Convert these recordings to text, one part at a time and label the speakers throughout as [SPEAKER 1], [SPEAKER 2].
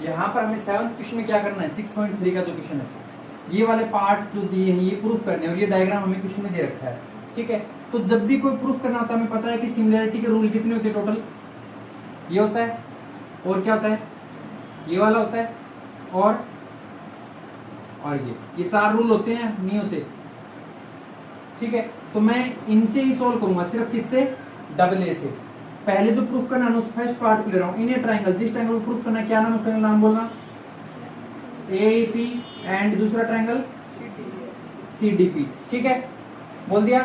[SPEAKER 1] यहाँ पर हमें 7th क्वेश्चन में क्या करना है, 6.3 का जो क्वेश्चन है, ये वाले पार्ट जो दिए हैं ये प्रूफ करने हैं, और ये डायग्राम हमें क्वेश्चन में दे रखा है, ठीक है। तो जब भी कोई प्रूफ करना होता है हमें पता है कि सिमिलरिटी के रूल कितने होते हैं टोटल, ये होता है, और क्या होता है, ये वाला होता है, और ये 4 रूल होते हैं, नहीं होते, ठीक है। तो मैं इनसे ही सोल्व करूंगा, सिर्फ किससे, डबल ए से। पहले जो प्रूफ करना है उस फर्स्ट पार्ट को ले रहा हूं, इन ए ट्रायंगल, जिस ट्रायंगल को प्रूफ करना है, क्या नाम, उस ट्रायंगल नाम बोलना, एपी, एंड दूसरा ट्रायंगल सीडीपी, ठीक है, बोल दिया।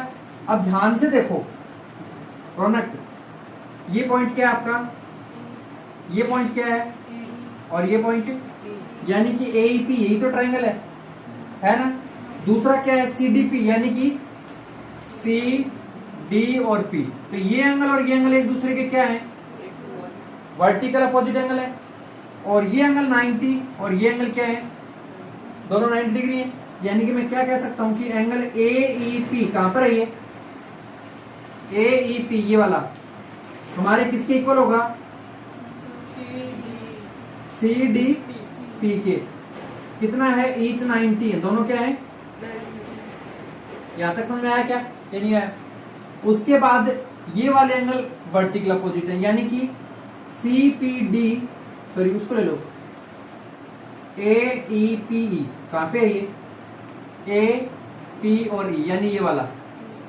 [SPEAKER 1] अब ध्यान से देखो रौनक, ये पॉइंट क्या है आपका, ये पॉइंट क्या है, और ये पॉइंट, यानी कि एपी, यही तो ट्रायंगल है ना। दूसरा क्या है, सीडीपी, यानी कि सी डी और पी। तो ये एंगल और ये एंगल एक दूसरे के क्या है, वर्टिकल अपोजिट एंगल है, और ये एंगल 90 और ये एंगल क्या है, दोनों 90 डिग्री है। यानी कि मैं क्या कह सकता हूं कि एंगल एईपी कहां पर है, ये एईपी, ये वाला हमारे किसके इक्वल होगा, सी डी पी के। कितना है, ईच 90 है, दोनों क्या है, यहां तक समझ में आया क्या, ये नहीं आया। उसके बाद ये वाले एंगल वर्टिकल अपोजिट है, यानी कि सीपीडी, सॉरी उसको ले लो, एईपीई कहां पे है, ये ए पी और ई, यानी ये वाला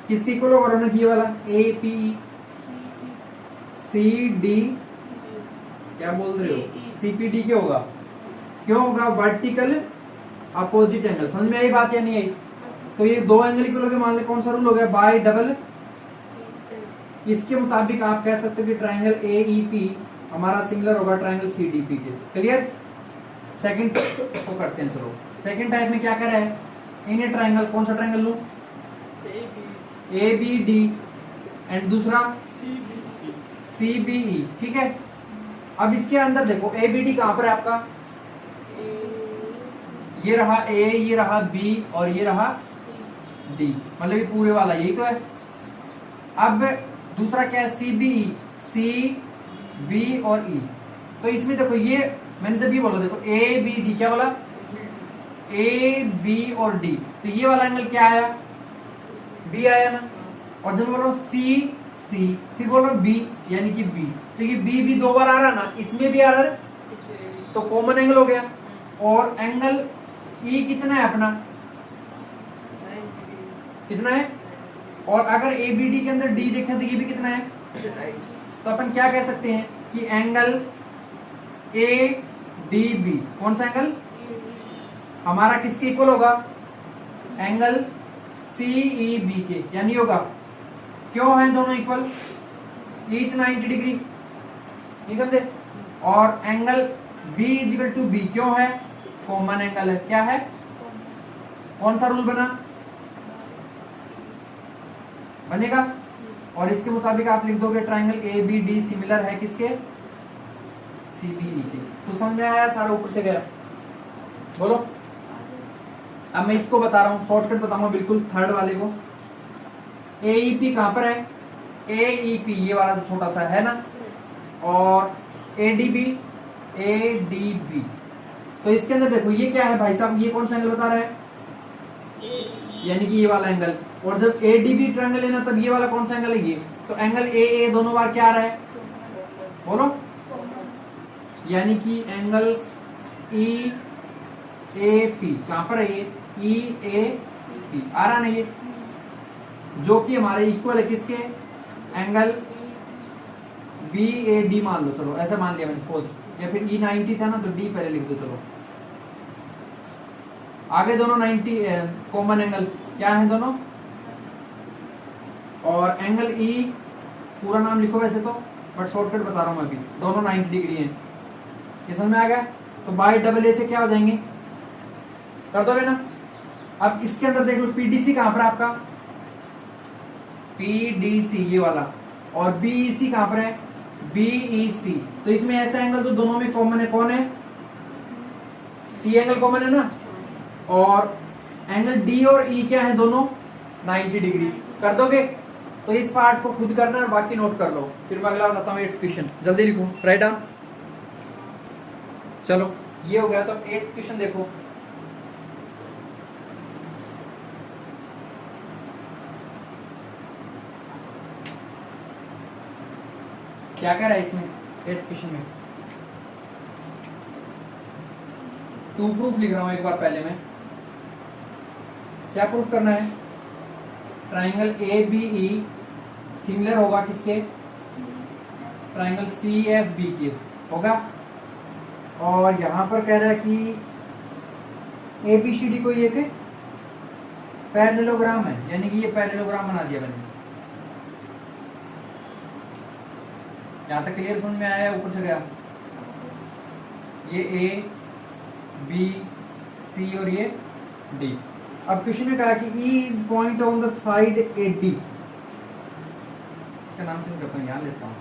[SPEAKER 1] किसके इक्वल होगा रौनक, ये वाला एपीई, सी डी, क्या बोल रहे हो, सीपीडी के होगा, क्यों होगा, वर्टिकल अपोजिट एंगल। समझ में आई बात या नहीं आई। तो ये दो एंगल इक्वल हो गए, मान ले कौन सा रूल हो गया, बाय डबल। इसके मुताबिक आप कह सकते हो कि ट्रायंगल एईपी हमारा सिमिलर होगा ट्रायंगल सीडीपी के। क्लियर। सेकंड को करते हैं, चलो सेकंड टाइप में क्या करा है, इन ए ट्रायंगल, कौन सा ट्रायंगल लूं, ए बी डी, एंड दूसरा सी बी ई, ठीक है। अब इसके अंदर देखो ए बी डी कहां पर है आपका, ये रहा ए, ये रहा बी, और ये रहा डी, मतलब ये पूरे वाला यही तो है। अब दूसरा क्या है, C B E, C B और ई। तो इसमें देखो ये मैंने जब ये बोला, देखो ए बी डी, क्या बोला, ए बी और डी, तो ये वाला एंगल क्या आया, बी आया ना। और जब मैं बोल रहा हूँ सी सी, फिर बोल रहा हूँ बी, यानी कि बी, तो ये बी दो बार आ रहा ना, इसमें भी आ रहा है, तो कॉमन एंगल हो गया। और एंगल ई कितना है अपना, कितना है, और अगर ए बी डी के अंदर डी देखें तो ये भी कितना है, तो अपन क्या कह सकते हैं कि एंगल ए डी बी, कौन सा एंगल हमारा किसके इक्वल होगा, एंगल सी ई बी के, यानी होगा, क्यों है दोनों इक्वल, ईच 90 डिग्री, नहीं समझे। और angle B equal to B क्यों है, कॉमन एंगल है, क्या है, कौन सा रूल बना, बनेगा। और इसके मुताबिक आप लिख दोगे triangle A B D similar है किसके, सी बी ई के। तो समझ में आया, सारा ऊपर से गया, बोलो। अब मैं इसको बता रहा हूं, शॉर्टकट बताऊंगा बिल्कुल, थर्ड वाले को। एईपी कहां पर है, एईपी ये वाला जो छोटा सा है ना, और एडीबी, एडीबी। तो इसके अंदर देखो ये क्या है भाई साहब, ये कौन सा एंगल बता रहा है, यानी कि ये वाला एंगल। और जब एडीबी ट्रायंगल लेना तब ये वाला कौन सा एंगल है, ये। तो एंगल ए ए दोनों बार क्या आ रहा है, बोलो, यानी कि एंगल ई ए पी कहां पर है, ये ई ए पी आ रहा ना, ये जो कि हमारे इक्वल है किसके, एंगल बी ए डी मान लो, चलो ऐसा मान लिया मैंने सपोज, या फिर ई 90 था ना तो डी पहले लिख दो। चलो आगे दोनों 90 कॉमन एंगल क्या है दोनों, और एंगल ई पूरा नाम लिखो वैसे तो, बट शॉर्टकट बता रहा हूं मैं अभी, दोनों 90 डिग्री हैं। ये समझ में आ गया। तो बाय डबल ए से क्या हो जाएंगे, कर दोगे ना। अब इसके अंदर देख लो पीडीसी कहां पर है आपका, पीडीसी ये वाला, और बीईसी कहां पर है, बीईसी। तो इसमें ऐसा एंगल जो दोनों में कॉमन है कौन है, सी एंगल कॉमन है ना। और एंगल डी और ई क्या है, दोनों 90 डिग्री। कर दोगे। तो इस पार्ट को खुद करना और बाकी नोट कर लो, फिर मैं अगला बताता हूँ 8th क्वेश्चन। जल्दी लिखो, राइट डाउन। चलो ये हो गया। तो 8th क्वेश्चन देखो, क्या कह रहा है इसमें 8th क्वेश्चन में। टू प्रूफ लिख रहा हूं एक बार पहले मैं। क्या प्रूफ करना है? Triangle A B E similar होगा किसके? ट्राइंगल सी एफ बी के होगा। और यहां पर कह रहा है कि ए बी सी डी कोई एक पैरेललोग्राम है, यानी कि ये पैरेललोग्राम बना दिया मैंने। यहां तक क्लियर समझ में आया? ऊपर से गया ये ए बी सी और ये डी। अब क्वेश्चन में कहा कि E is point on the side AD। इसका नाम चेंज करता हूँ, यहाँ लेता हूँ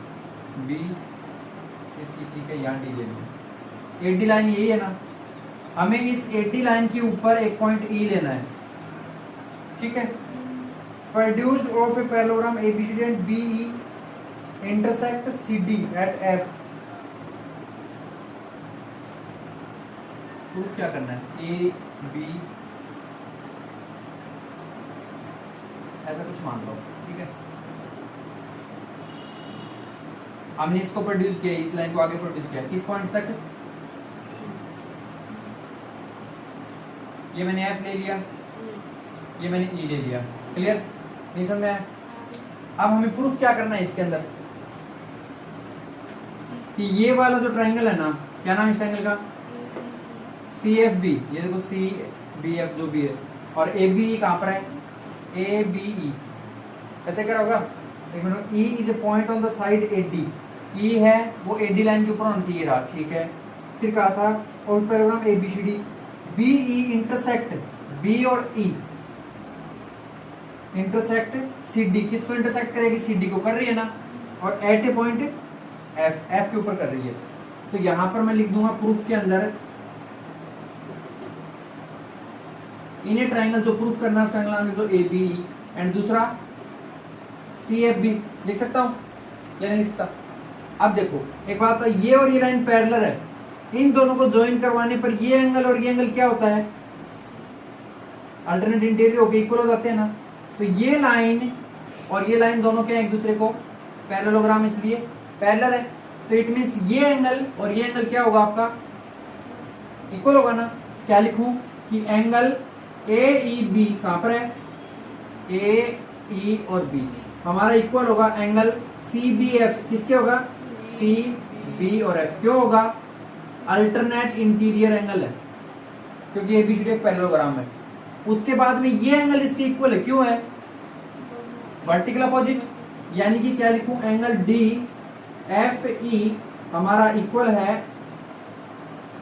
[SPEAKER 1] B सी, ठीक है, यहाँ D ले लूँ। AD लाइन यही है ना, हमें इस AD लाइन के ऊपर एक पॉइंट E लेना है, ठीक है। Produced of a parallelogram ABCD and BE intersect CD at F। Proof क्या करना है? A B ऐसा कुछ मान लो, ठीक है। हमने इसको प्रोड्यूस किया, इस लाइन को आगे प्रोड्यूस किया किस पॉइंट तक? ये मैंने F ले लिया, ये मैंने E ले लिया। क्लियर? नहीं समझ में आया? अब हमें प्रूफ क्या करना है इसके अंदर कि ये वाला जो ट्राइंगल है ना, क्या नाम है इस ट्राइंगल का? CFB। ये देखो CBF जो भी है, और ABE कहां पर है? ABE। ऐसे क्या होगा? एक minute, E is a point on the side AD। E है वो AD लाइन के ऊपर होना चाहिए रहा, ठीक है। फिर कहा था और parallelogram ABCD BE intersect B और E इंटरसेक्ट CD। किसको इंटरसेक्ट करेगी? CD को कर रही है ना, और एट ए पॉइंट F के ऊपर कर रही है। तो यहां पर मैं लिख दूंगा प्रूफ के अंदर इन्हें ट्राइंगल जो प्रूफ करना है, ट्राइंगल नाम लिख दो ABE एंड दूसरा CFB। लिख सकता हूं या नहीं लिख सकता? अब देखो एक बात है, ये और ये लाइन पैरेलल है, इन दोनों को ज्वाइन करवाने पर ये एंगल और ये एंगल क्या होता है? अल्टरनेट इंटीरियर होके इक्वल हो जाते हैं ना। तो ये लाइन और ये लाइन दोनों क्या है? एक दूसरे को पैरेललोग्राम, इसलिए पैरेलल है। तो इट मींस ये एंगल और ये एंगल क्या होगा आपका? इक्वल होगा ना। क्या लिखूं कि एंगल AEB कहां पर है? AE और B हमारा इक्वल होगा एंगल CBF। किसके होगा? CB और F। क्यों होगा? अल्टरनेट इंटीरियर एंगल है, क्योंकि ABCD एक पैरेललोग्राम है। उसके बाद में ये एंगल इसके इक्वल है, क्यों है? Vertical opposite. यानी कि क्या लिखूं? एंगल DFE हमारा इक्वल है,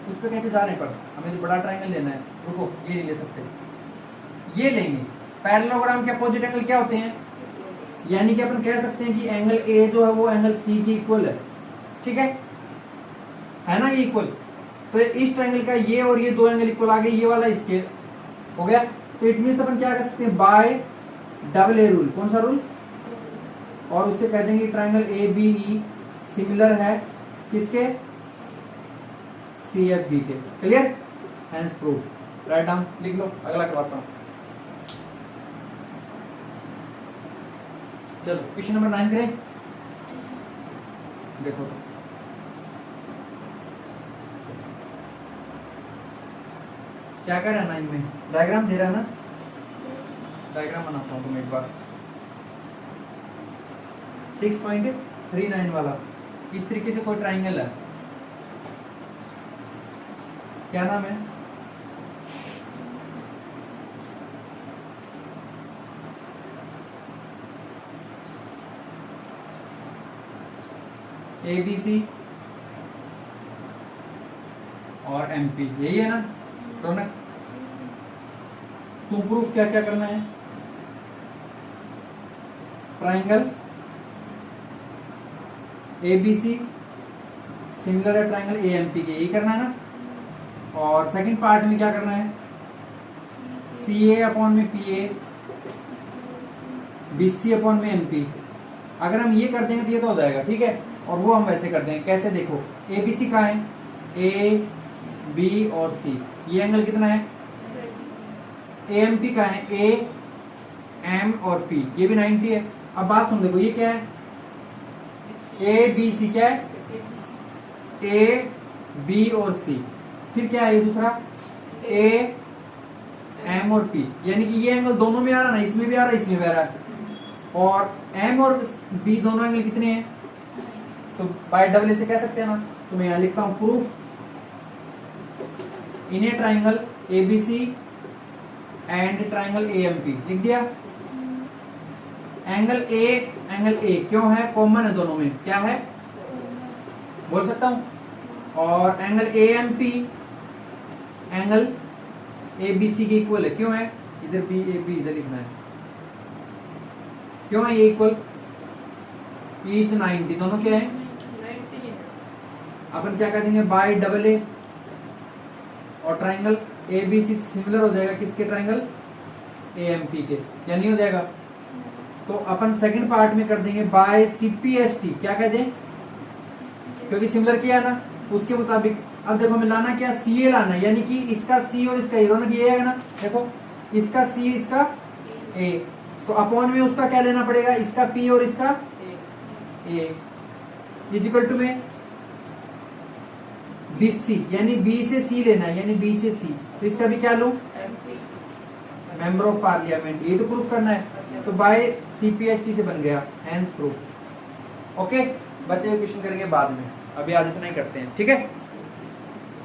[SPEAKER 1] उस पर कैसे जा रहे पर हमें तो बड़ा ट्राइंगल लेना है। रुको, ये नहीं ले सकते, ये लेंगे। पैरेललोग्राम के अपोजिट एंगल क्या होते हैं? यानी कि अपन कह सकते हैं कि एंगल A जो है वो एंगल C के इक्वल है, ठीक है ना, ये इक्वल। तो इस ट्राइंगल का ये और ये दो एंगल इक्वल आ गए, ये वाला इसके हो गया। तो इट मींस अपन क्या कर सकते हैं? Bye double A rule. कौन सा रूल? और उससे कह देंगे ट्राइंगल ABE सिमिलर है किसके? CFB के। Clear? Hence proof. Write down, लिख लो, अगला करवाता हूं। चलो क्वेश्चन नंबर 9 करें। देखो तो क्या कर रहा है 9 में? डायग्राम दे रहा है ना, डायग्राम बनाता हूं तुम एक बार। 6.39 वाला इस तरीके से कोई ट्राइंगल है, क्या नाम है? ABC और MP, यही है ना रौनक? टू प्रूफ क्या क्या करना है? ट्राइंगल ABC सिमिलर है ट्राइंगल AMP के, यही करना है ना। और सेकंड पार्ट में क्या करना है? CA अपॉन में PA, BC अपॉन में MP। अगर हम ये कर देंगे तो ये तो हो जाएगा, ठीक है। और वो हम वैसे कर देंगे, कैसे? देखो ABC कहाँ है? A बी और सी। ये एंगल कितना है? AMP का है, ए एम और पी, ये भी 90 है। अब बात सुन देखो, ये क्या है? ABC क्या है? A B और C। फिर क्या है ये दूसरा? A M और P, यानी कि ये एंगल दोनों में आ रहा है ना, इसमें भी आ रहा है, इसमें भी आ रहा है। और M और B दोनों एंगल कितने हैं? तो बाय डबल से कह सकते हैं ना। तो मैं यहां लिखता हूं proof in A triangle ABC and triangle AMP। लिख दिया। एंगल A क्यों है? कॉमन है दोनों में। क्या है? बोल सकता हूं। और एंगल AMP एंगल ABC के इक्वल है। क्यों है? इधर BAB इधर लिखना है। क्यों है ये इक्वल? ईच 90, दोनों क्या है? अपन क्या कह देंगे? Bye double A. और ट्राइंगल ABC सिमिलर हो जाएगा किसके? ट्राइंगल AMP के, या नहीं हो जाएगा? तो अपन सेकंड पार्ट में कर देंगे बाय CPST। क्या कह दें? क्योंकि सिमिलर किया है ना, उसके मुताबिक। अब देखो हमें लाना क्या? CA लाना है, यानी कि इसका C और इसका A दोनों की A है ना। देखो इसका C इसका A, तो अपॉन में उसका क्या लेना पड़ेगा? इसका P और इसका A इक्वल टू में BC, यानी B से C लेना है, यानी B से C। तो इसका भी क्या लूं? Member of parliament. ये तो प्रूफ करना है, तो बाय CPST से बन गया, हैंस प्रूफ। ओके, बच्चे क्वेश्चन करेंगे बाद में, अभी आज इतना ही करते हैं, ठीक है।